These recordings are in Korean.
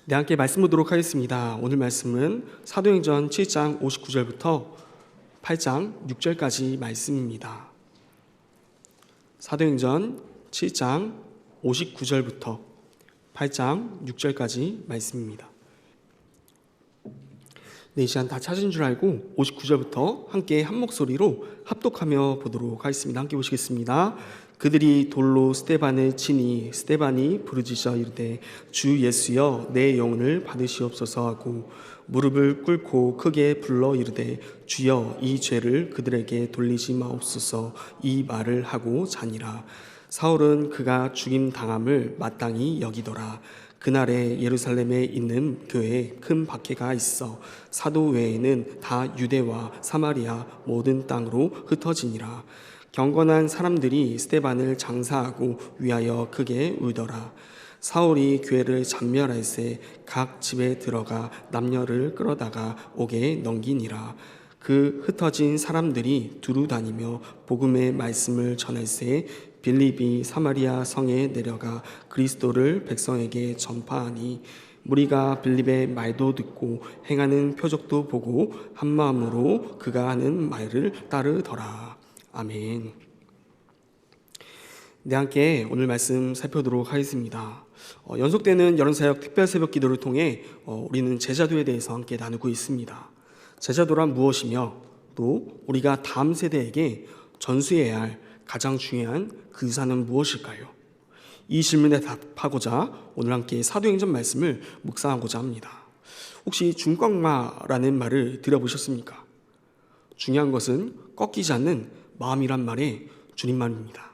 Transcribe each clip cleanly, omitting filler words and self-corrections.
네, 함께 말씀 보도록 하겠습니다. 오늘 말씀은 사도행전 7장 59절부터 8장 6절까지 말씀입니다. 사도행전 7장 59절부터 8장 6절까지 말씀입니다. 네, 이 시간 다 찾은 줄 알고 59절부터 함께 한 목소리로 합독하며 보도록 하겠습니다. 함께 보시겠습니다. 그들이 돌로 스데반을 치니 스데반이 부르짖어 이르되 주 예수여 내 영혼을 받으시옵소서 하고 무릎을 꿇고 크게 불러 이르되 주여 이 죄를 그들에게 돌리지 마옵소서 이 말을 하고 자니라. 사울은 그가 죽임 당함을 마땅히 여기더라. 그날에 예루살렘에 있는 교회에 큰 박해가 있어 사도 외에는 다 유대와 사마리아 모든 땅으로 흩어지니라. 경건한 사람들이 스데반을 장사하고 위하여 크게 울더라. 사울이 교회를 잔멸할새 각 집에 들어가 남녀를 끌어다가 옥에 넘기니라. 그 흩어진 사람들이 두루 다니며 복음의 말씀을 전할새 빌립이 사마리아 성에 내려가 그리스도를 백성에게 전파하니 무리가 빌립의 말도 듣고 행하는 표적도 보고 한 마음으로 그가 하는 말을 따르더라. 아멘. 네, 함께 오늘 말씀 살펴보도록 하겠습니다. 연속되는 여론사역 특별 새벽 기도를 통해 우리는 제자도에 대해서 함께 나누고 있습니다. 제자도란 무엇이며 또 우리가 다음 세대에게 전수해야 할 가장 중요한 그 의사는 무엇일까요? 이 질문에 답하고자 오늘 함께 사도행전 말씀을 묵상하고자 합니다. 혹시 중꺾마라는 말을 들어보셨습니까? 중요한 것은 꺾이지 않는 마음이란 말의 줄임말입니다.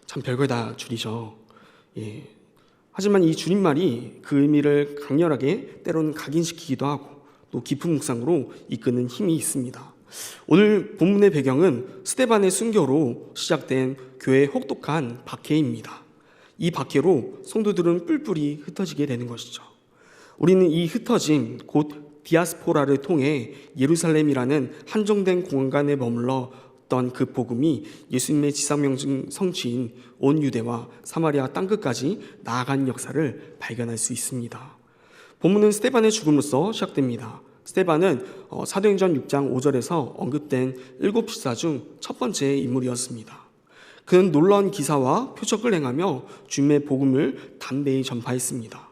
참 별걸 다 줄이죠. 하지만 이 줄임말이 그 의미를 강렬하게 때로는 각인시키기도 하고 또 깊은 묵상으로 이끄는 힘이 있습니다. 오늘 본문의 배경은 스데반의 순교로 시작된 교회의 혹독한 박해입니다. 이 박해로 성도들은 뿔뿔이 흩어지게 되는 것이죠. 우리는 이 흩어짐 곧 디아스포라를 통해 예루살렘이라는 한정된 공간에 머물렀던 그 복음이 예수님의 지상명령 성취인 온 유대와 사마리아 땅끝까지 나아간 역사를 발견할 수 있습니다. 본문은 스데반의 죽음으로써 시작됩니다. 스데반은 사도행전 6장 5절에서 언급된 7지사 중 첫 번째 인물이었습니다. 그는 놀라운 기사와 표적을 행하며 주님의 복음을 담대히 전파했습니다.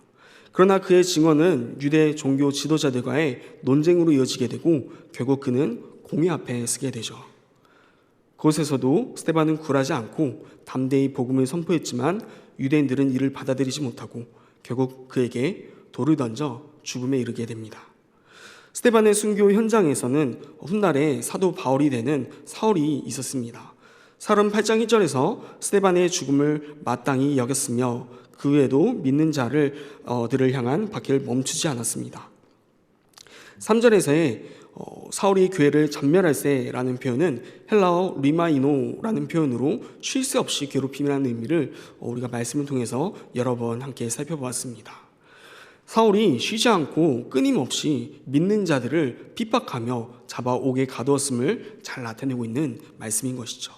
그러나 그의 증언은 유대 종교 지도자들과의 논쟁으로 이어지게 되고 결국 그는 공회 앞에 서게 되죠. 그곳에서도 스데반은 굴하지 않고 담대히 복음을 선포했지만 유대인들은 이를 받아들이지 못하고 결국 그에게 돌을 던져 죽음에 이르게 됩니다. 스데반의 순교 현장에서는 훗날에 사도 바울이 되는 사울이 있었습니다. 사도행 8장 1절에서 스데반의 죽음을 마땅히 여겼으며 그 외에도 믿는 자들을 향한 박해를 멈추지 않았습니다. 3절에서의 사울이 교회를 잔멸할새라는 표현은 헬라어 리마이노라는 표현으로 쉴 새 없이 괴롭힘이라는 의미를 우리가 말씀을 통해서 여러 번 함께 살펴보았습니다. 사울이 쉬지 않고 끊임없이 믿는 자들을 핍박하며 잡아 옥에 가두었음을 잘 나타내고 있는 말씀인 것이죠.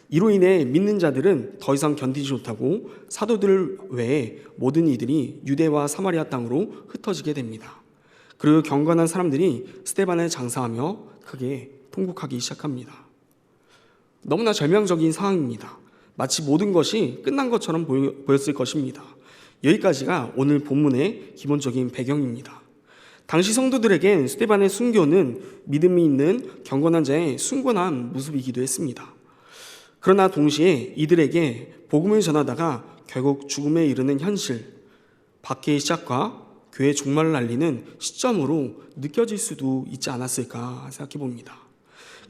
이로 인해 믿는 자들은 더 이상 견디지 못하고 사도들 외에 모든 이들이 유대와 사마리아 땅으로 흩어지게 됩니다. 그리고 경건한 사람들이 스데반을 장사하며 크게 통곡하기 시작합니다. 너무나 절망적인 상황입니다. 마치 모든 것이 끝난 것처럼 보였을 것입니다. 여기까지가 오늘 본문의 기본적인 배경입니다. 당시 성도들에겐 스데반의 순교는 믿음이 있는 경건한 자의 숭고한 모습이기도 했습니다. 그러나 동시에 이들에게 복음을 전하다가 결국 죽음에 이르는 현실, 박해의 시작과 교회 종말을 알리는 시점으로 느껴질 수도 있지 않았을까 생각해 봅니다.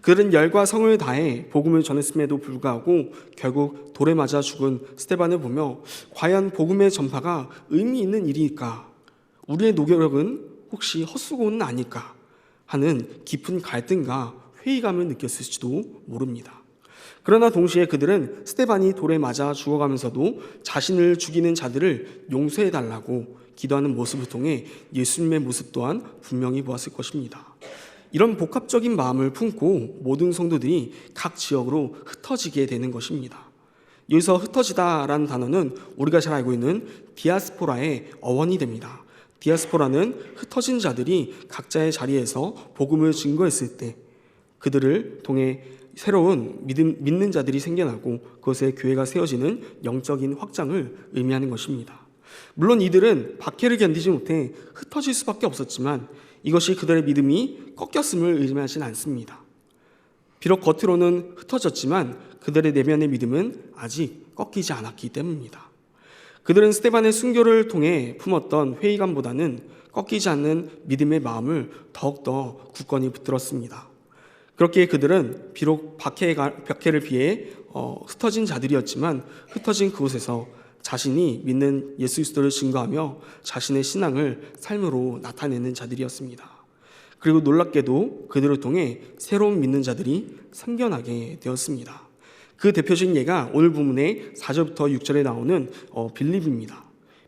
그들은 열과 성을 다해 복음을 전했음에도 불구하고 결국 돌에 맞아 죽은 스데반을 보며 과연 복음의 전파가 의미 있는 일일까? 우리의 노력은 혹시 헛수고는 아닐까? 하는 깊은 갈등과 회의감을 느꼈을지도 모릅니다. 그러나 동시에 그들은 스데반이 돌에 맞아 죽어가면서도 자신을 죽이는 자들을 용서해달라고 기도하는 모습을 통해 예수님의 모습 또한 분명히 보았을 것입니다. 이런 복합적인 마음을 품고 모든 성도들이 각 지역으로 흩어지게 되는 것입니다. 여기서 흩어지다라는 단어는 우리가 잘 알고 있는 디아스포라의 어원이 됩니다. 디아스포라는 흩어진 자들이 각자의 자리에서 복음을 증거했을 때 그들을 통해 새로운 믿는 자들이 생겨나고 그것에 교회가 세워지는 영적인 확장을 의미하는 것입니다. 물론 이들은 박해를 견디지 못해 흩어질 수밖에 없었지만 이것이 그들의 믿음이 꺾였음을 의미하진 않습니다. 비록 겉으로는 흩어졌지만 그들의 내면의 믿음은 아직 꺾이지 않았기 때문입니다. 그들은 스데반의 순교를 통해 품었던 회의감보다는 꺾이지 않는 믿음의 마음을 더욱더 굳건히 붙들었습니다. 그렇게 그들은 비록 박해를 피해 흩어진 자들이었지만 흩어진 그곳에서 자신이 믿는 예수 그리스도를 증거하며 자신의 신앙을 삶으로 나타내는 자들이었습니다. 그리고 놀랍게도 그들을 통해 새로운 믿는 자들이 생겨나게 되었습니다. 그 대표적인 예가 오늘 본문의 4절부터 6절에 나오는 빌립입니다.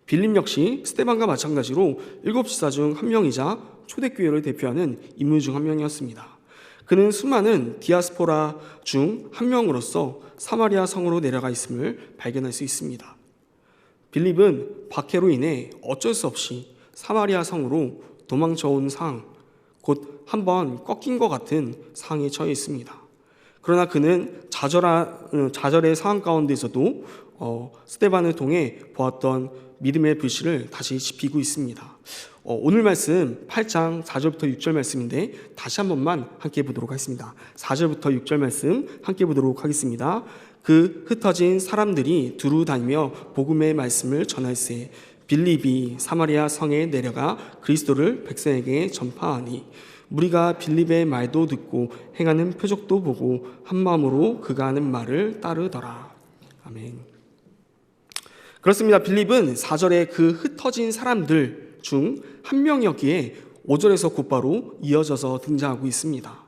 빌립 역시 스데반과 마찬가지로 7지사 중 한 명이자 초대교회를 대표하는 인물 중 한 명이었습니다. 그는 수많은 디아스포라 중 한 명으로서 사마리아 성으로 내려가 있음을 발견할 수 있습니다. 빌립은 박해로 인해 어쩔 수 없이 사마리아 성으로 도망쳐온 상황, 곧 한번 꺾인 것 같은 상황에 처해 있습니다. 그러나 그는 좌절의 상황 가운데서도 스데반을 통해 보았던 믿음의 불씨를 다시 지피고 있습니다. 오늘 말씀 8장 4절부터 6절 말씀인데 다시 한 번만 함께 보도록 하겠습니다. 4절부터 6절 말씀 함께 보도록 하겠습니다. 그 흩어진 사람들이 두루 다니며 복음의 말씀을 전할세 빌립이 사마리아 성에 내려가 그리스도를 백성에게 전파하니 무리가 빌립의 말도 듣고 행하는 표적도 보고 한 마음으로 그가 하는 말을 따르더라. 아멘. 그렇습니다. 빌립은 4절에 그 흩어진 사람들 중 한 명이었기에 5절에서 곧바로 이어져서 등장하고 있습니다.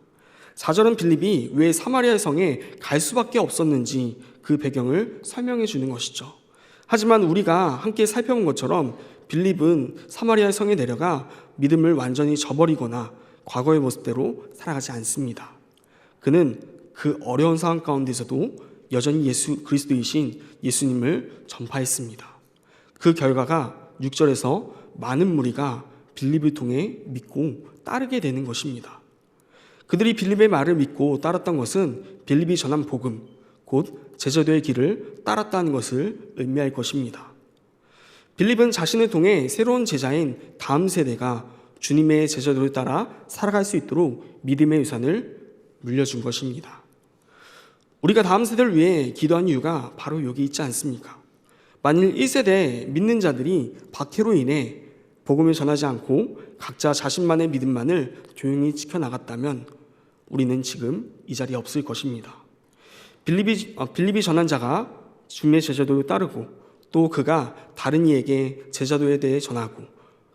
4절은 빌립이 왜 사마리아 성에 갈 수밖에 없었는지 그 배경을 설명해 주는 것이죠. 하지만 우리가 함께 살펴본 것처럼 빌립은 사마리아 성에 내려가 믿음을 완전히 저버리거나 과거의 모습대로 살아가지 않습니다. 그는 그 어려운 상황 가운데서도 여전히 예수 그리스도이신 예수님을 전파했습니다. 그 결과가 6절에서 많은 무리가 빌립을 통해 믿고 따르게 되는 것입니다. 그들이 빌립의 말을 믿고 따랐던 것은 빌립이 전한 복음, 곧 제자도의 길을 따랐다는 것을 의미할 것입니다. 빌립은 자신을 통해 새로운 제자인 다음 세대가 주님의 제자도를 따라 살아갈 수 있도록 믿음의 유산을 물려준 것입니다. 우리가 다음 세대를 위해 기도한 이유가 바로 여기 있지 않습니까? 만일 1세대 믿는 자들이 박해로 인해 복음을 전하지 않고 각자 자신만의 믿음만을 조용히 지켜나갔다면 우리는 지금 이 자리에 없을 것입니다. 빌립이 전한 자가 주님의 제자도를 따르고 또 그가 다른 이에게 제자도에 대해 전하고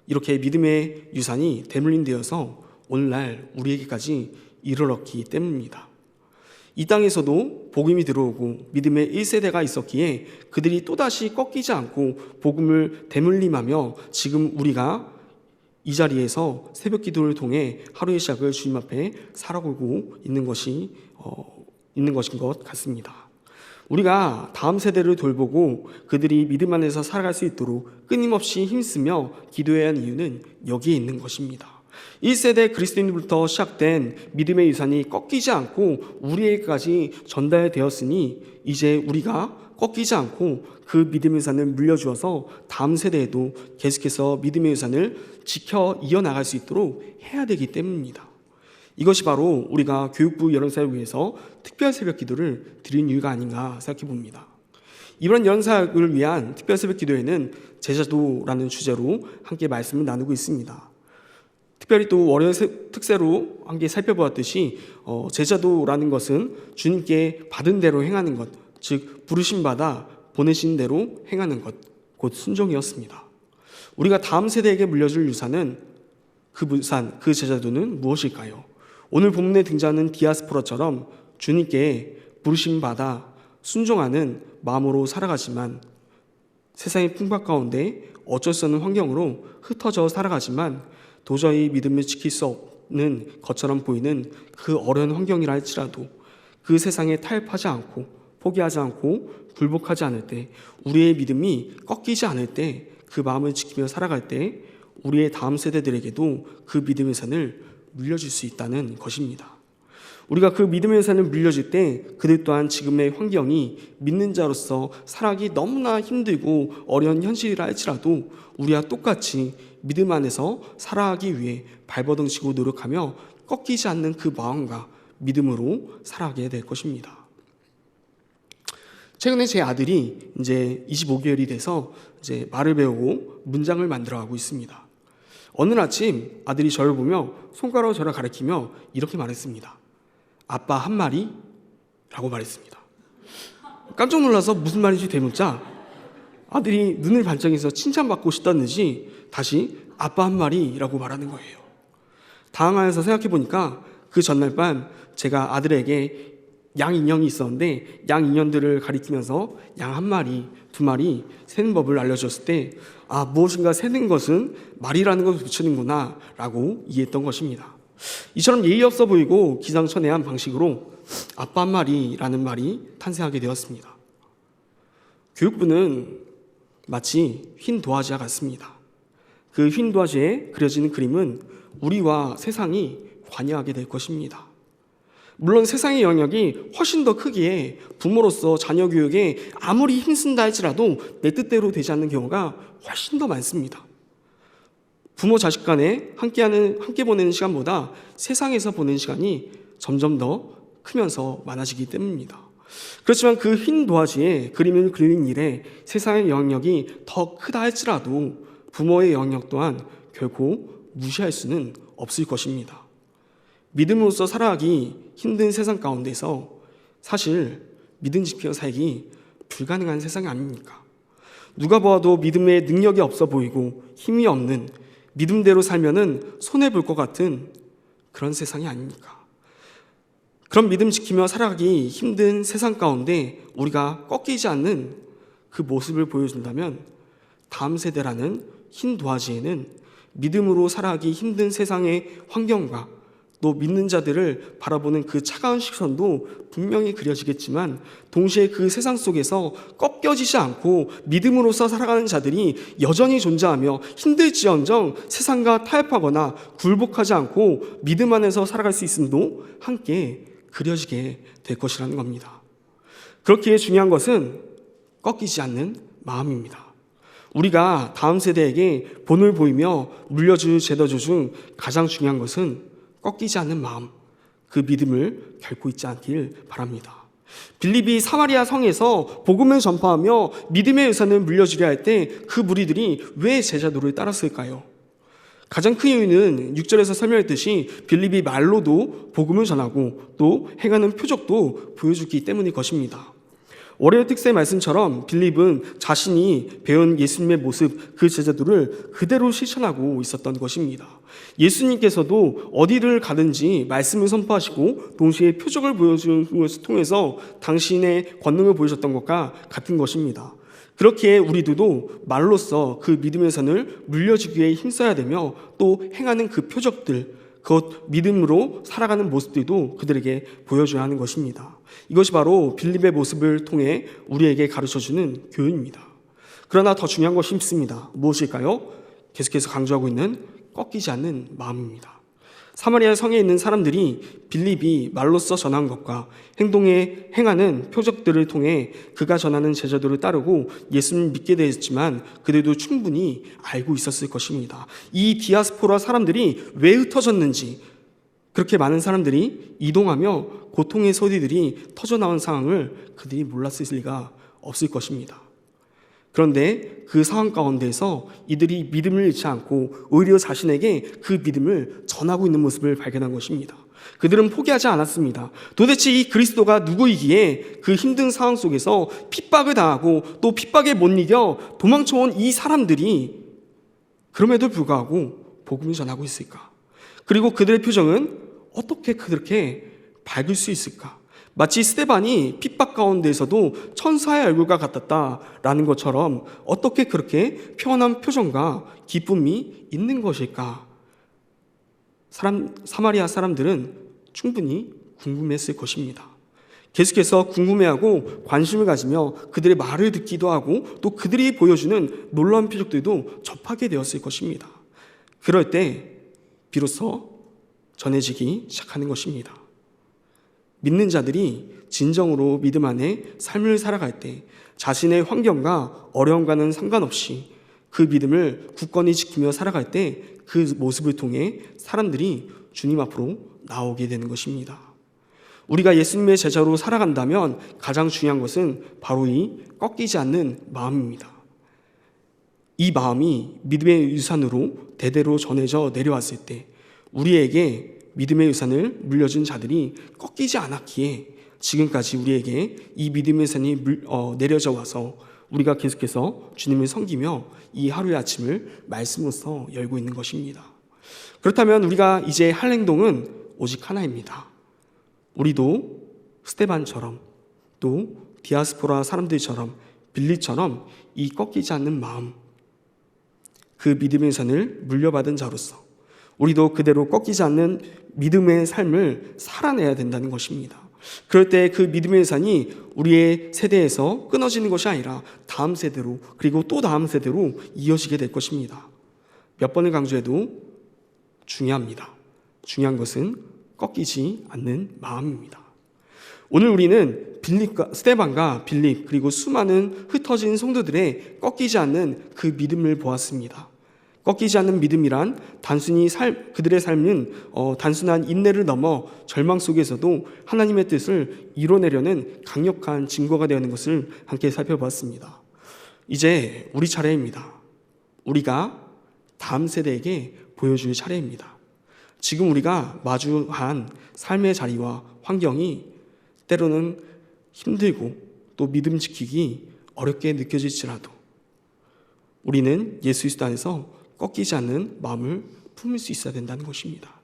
이렇게 믿음의 유산이 대물림되어서 오늘날 우리에게까지 이르렀기 때문입니다. 이 땅에서도 복음이 들어오고 믿음의 1세대가 있었기에 그들이 또다시 꺾이지 않고 복음을 대물림하며 지금 우리가 이 자리에서 새벽 기도를 통해 하루의 시작을 주님 앞에 살아가고 있는 것인 것 같습니다. 우리가 다음 세대를 돌보고 그들이 믿음 안에서 살아갈 수 있도록 끊임없이 힘쓰며 기도해야 하는 이유는 여기에 있는 것입니다. 1세대 그리스도인부터 시작된 믿음의 유산이 꺾이지 않고 우리에게까지 전달되었으니 이제 우리가 꺾이지 않고 그 믿음의 유산을 물려주어서 다음 세대에도 계속해서 믿음의 유산을 지켜 이어나갈 수 있도록 해야 되기 때문입니다. 이것이 바로 우리가 교육부 여론사역을 위해서 특별 새벽 기도를 드린 이유가 아닌가 생각해 봅니다. 이번 여론사역을 위한 특별 새벽 기도에는 제자도라는 주제로 함께 말씀을 나누고 있습니다. 특별히 또 월요일 특세로 함께 살펴보았듯이 제자도라는 것은 주님께 받은 대로 행하는 것, 즉 부르심 받아 보내신 대로 행하는 것, 곧 순종이었습니다. 우리가 다음 세대에게 물려줄 유산은 그 제자도는 무엇일까요? 오늘 본문에 등장하는 디아스포라처럼 주님께 부르심 받아 순종하는 마음으로 살아가지만 세상의 풍파 가운데 어쩔 수 없는 환경으로 흩어져 살아가지만 도저히 믿음을 지킬 수 없는 것처럼 보이는 그 어려운 환경이라 할지라도 그 세상에 타협하지 않고 포기하지 않고 굴복하지 않을 때 우리의 믿음이 꺾이지 않을 때 그 마음을 지키며 살아갈 때 우리의 다음 세대들에게도 그 믿음의 산을 물려줄 수 있다는 것입니다. 우리가 그 믿음의 산을 물려줄 때 그들 또한 지금의 환경이 믿는 자로서 살아가기 너무나 힘들고 어려운 현실이라 할지라도 우리와 똑같이 믿음 안에서 살아가기 위해 발버둥치고 노력하며 꺾이지 않는 그 마음과 믿음으로 살아가게 될 것입니다. 최근에 제 아들이 이제 25개월이 돼서 이제 말을 배우고 문장을 만들어가고 있습니다. 어느 아침 아들이 저를 보며 손가락으로 저를 가리키며 이렇게 말했습니다. 아빠 한 마리? 라고 말했습니다. 깜짝 놀라서 무슨 말인지 되묻자 아들이 눈을 반짝여서 칭찬받고 싶다는지 다시 아빠 한 마리라고 말하는 거예요. 당황해서 생각해보니까 그 전날 밤 제가 아들에게 양 인형이 있었는데 양 인형들을 가리키면서 양 한 마리, 두 마리 세는 법을 알려줬을 때 무엇인가 세는 것은 말이라는 것을 붙이는구나 라고 이해했던 것입니다. 이처럼 예의 없어 보이고 기상천외한 방식으로 아빠 한 마리라는 말이 탄생하게 되었습니다. 교육부는 마치 흰 도화지와 같습니다. 그 흰 도화지에 그려지는 그림은 우리와 세상이 관여하게 될 것입니다. 물론 세상의 영역이 훨씬 더 크기에 부모로서 자녀 교육에 아무리 힘쓴다 할지라도 내 뜻대로 되지 않는 경우가 훨씬 더 많습니다. 부모 자식 간에 함께 보내는 시간보다 세상에서 보내는 시간이 점점 더 크면서 많아지기 때문입니다. 그렇지만 그 흰 도화지에 그림을 그리는 일에 세상의 영역이 더 크다 할지라도 부모의 영역 또한 결코 무시할 수는 없을 것입니다. 믿음으로써 살아가기 힘든 세상 가운데서 사실 믿음 지키며 살기 불가능한 세상이 아닙니까? 누가 보아도 믿음의 능력이 없어 보이고 힘이 없는 믿음대로 살면은 손해볼 것 같은 그런 세상이 아닙니까? 그런 믿음 지키며 살아가기 힘든 세상 가운데 우리가 꺾이지 않는 그 모습을 보여준다면 다음 세대라는 흰 도화지에는 믿음으로 살아가기 힘든 세상의 환경과 또 믿는 자들을 바라보는 그 차가운 시선도 분명히 그려지겠지만 동시에 그 세상 속에서 꺾여지지 않고 믿음으로서 살아가는 자들이 여전히 존재하며 힘들지언정 세상과 타협하거나 굴복하지 않고 믿음 안에서 살아갈 수 있음도 함께 그려지게 될 것이라는 겁니다. 그렇기에 중요한 것은 꺾이지 않는 마음입니다. 우리가 다음 세대에게 본을 보이며 물려줄 제도조 중 가장 중요한 것은 꺾이지 않는 마음, 그 믿음을 결코 잊지 않길 바랍니다. 빌립이 사마리아 성에서 복음을 전파하며 믿음의 유산을 물려주려 할 때 그 무리들이 왜 제자도를 따랐을까요? 가장 큰 이유는 6절에서 설명했듯이 빌립이 말로도 복음을 전하고 또 행하는 표적도 보여주기 때문일 것입니다. 월요일 특세 말씀처럼 빌립은 자신이 배운 예수님의 모습, 그 제자도를 그대로 실천하고 있었던 것입니다. 예수님께서도 어디를 가든지 말씀을 선포하시고 동시에 표적을 보여주는 것을 통해서 당신의 권능을 보여줬던 것과 같은 것입니다. 그렇기에 우리들도 말로써 그 믿음의 선을 물려주기 위해 힘써야 되며 또 행하는 그 표적들, 그 믿음으로 살아가는 모습들도 그들에게 보여줘야 하는 것입니다. 이것이 바로 빌립의 모습을 통해 우리에게 가르쳐주는 교훈입니다. 그러나 더 중요한 것이 있습니다. 무엇일까요? 계속해서 강조하고 있는 꺾이지 않는 마음입니다. 사마리아 성에 있는 사람들이 빌립이 말로써 전한 것과 행동에 행하는 표적들을 통해 그가 전하는 제자도를 따르고 예수님을 믿게 되었지만 그들도 충분히 알고 있었을 것입니다. 이 디아스포라 사람들이 왜 흩어졌는지, 그렇게 많은 사람들이 이동하며 고통의 소리들이 터져나온 상황을 그들이 몰랐을 리가 없을 것입니다. 그런데 그 상황 가운데서 이들이 믿음을 잃지 않고 오히려 자신에게 그 믿음을 전하고 있는 모습을 발견한 것입니다. 그들은 포기하지 않았습니다. 도대체 이 그리스도가 누구이기에 그 힘든 상황 속에서 핍박을 당하고 또 핍박에 못 이겨 도망쳐온 이 사람들이 그럼에도 불구하고 복음을 전하고 있을까? 그리고 그들의 표정은 어떻게 그렇게 밝을 수 있을까? 마치 스데반이 핍박 가운데에서도 천사의 얼굴과 같았다라는 것처럼 어떻게 그렇게 평안한 표정과 기쁨이 있는 것일까? 사마리아 사람들은 충분히 궁금했을 것입니다. 계속해서 궁금해하고 관심을 가지며 그들의 말을 듣기도 하고 또 그들이 보여주는 놀라운 표적들도 접하게 되었을 것입니다. 그럴 때 비로소 전해지기 시작하는 것입니다. 믿는 자들이 진정으로 믿음 안에 삶을 살아갈 때 자신의 환경과 어려움과는 상관없이 그 믿음을 굳건히 지키며 살아갈 때 그 모습을 통해 사람들이 주님 앞으로 나오게 되는 것입니다. 우리가 예수님의 제자로 살아간다면 가장 중요한 것은 바로 이 꺾이지 않는 마음입니다. 이 마음이 믿음의 유산으로 대대로 전해져 내려왔을 때 우리에게 믿음의 유산을 물려준 자들이 꺾이지 않았기에 지금까지 우리에게 이 믿음의 유산이 내려져 와서 우리가 계속해서 주님을 섬기며 이 하루의 아침을 말씀으로써 열고 있는 것입니다. 그렇다면 우리가 이제 할 행동은 오직 하나입니다. 우리도 스데반처럼 또 디아스포라 사람들처럼 빌립처럼 이 꺾이지 않는 마음, 그 믿음의 유산을 물려받은 자로서 우리도 그대로 꺾이지 않는 믿음의 삶을 살아내야 된다는 것입니다. 그럴 때 그 믿음의 유산이 우리의 세대에서 끊어지는 것이 아니라 다음 세대로 그리고 또 다음 세대로 이어지게 될 것입니다. 몇 번을 강조해도 중요합니다. 중요한 것은 꺾이지 않는 마음입니다. 오늘 우리는 스데반과 빌립 그리고 수많은 흩어진 성도들의 꺾이지 않는 그 믿음을 보았습니다. 꺾이지 않는 믿음이란 단순히 그들의 삶은 단순한 인내를 넘어 절망 속에서도 하나님의 뜻을 이뤄내려는 강력한 증거가 되는 것을 함께 살펴보았습니다. 이제 우리 차례입니다. 우리가 다음 세대에게 보여줄 차례입니다. 지금 우리가 마주한 삶의 자리와 환경이 때로는 힘들고 또 믿음 지키기 어렵게 느껴질지라도 우리는 예수 그리스도 안에서 꺾이지 않는 마음을 품을 수 있어야 된다는 것입니다.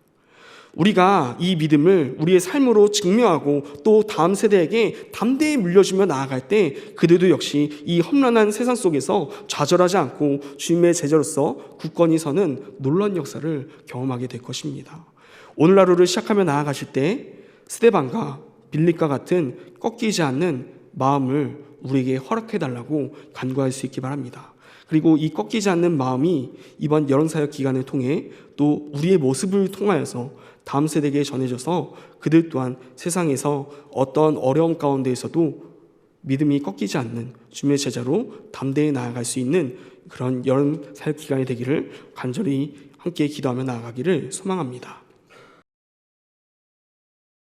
우리가 이 믿음을 우리의 삶으로 증명하고 또 다음 세대에게 담대히 물려주며 나아갈 때 그들도 역시 이 험난한 세상 속에서 좌절하지 않고 주님의 제자로서 굳건히 서는 놀라운 역사를 경험하게 될 것입니다. 오늘 하루를 시작하며 나아가실 때 스데반과 빌립과 같은 꺾이지 않는 마음을 우리에게 허락해달라고 간구할 수 있기 바랍니다. 그리고 이 꺾이지 않는 마음이 이번 여론사역 기간을 통해 또 우리의 모습을 통하여서 다음 세대에게 전해져서 그들 또한 세상에서 어떤 어려움 가운데에서도 믿음이 꺾이지 않는 주님의 제자로 담대히 나아갈 수 있는 그런 여론사역 기간이 되기를 간절히 함께 기도하며 나아가기를 소망합니다.